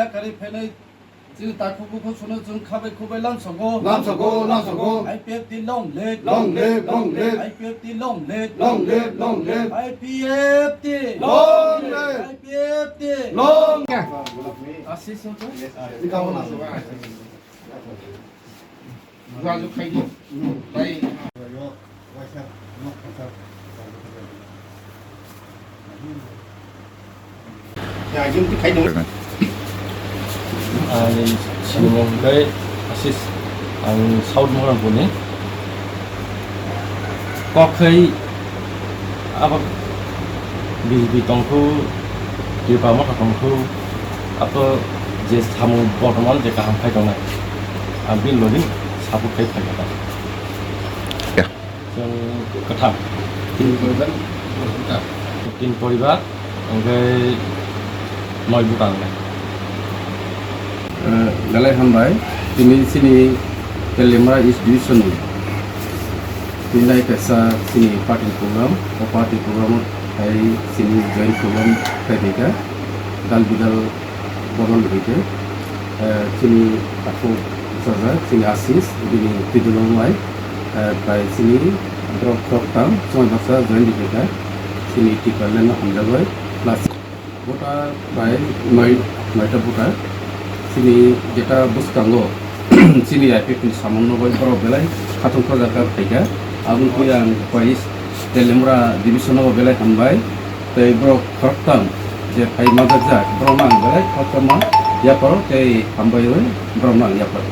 Yakhwrai fene जों दाखुखौ सुनो जों खाबाय खुबाय lamsogo IPFT long live IPFT long live IPFT long asis itu Lalu kayak gitu, baik. Ya, jadi kayak dulu. Sinumong kay asis ang South mo lang po ni. Kokay abag bitong ko di pa mo katong ko ato je samu bottomal je kaham khai tong na. Ambil loading sabu kai khai ta. Ya. Yang katham tin poribar angkai noi butang na. Galai hambai ini sini Telemra is division nilai kesa sini party program hai sini joint program kaiteka dal bidal boron begitu sini aku saja sini asis ini tidulong mai by sini drop tang semua bahasa joint begitu sini tikalan hamdawai plus buta by mai buta sini যেটা বুঝতাঙ্গো sini IPFT সামান্য বই বড় বেলায় খাতম প্রজাকার থেকে আগুন কইরা কইস Teliamura division বেলায় হামবাই তো বড় খরতাম যে ফাই মাদার যা ব্রহ্মাং বেলায় খরতামা ইয়াপারো তে হামবাই ব্রহ্মাং ইয়াপারো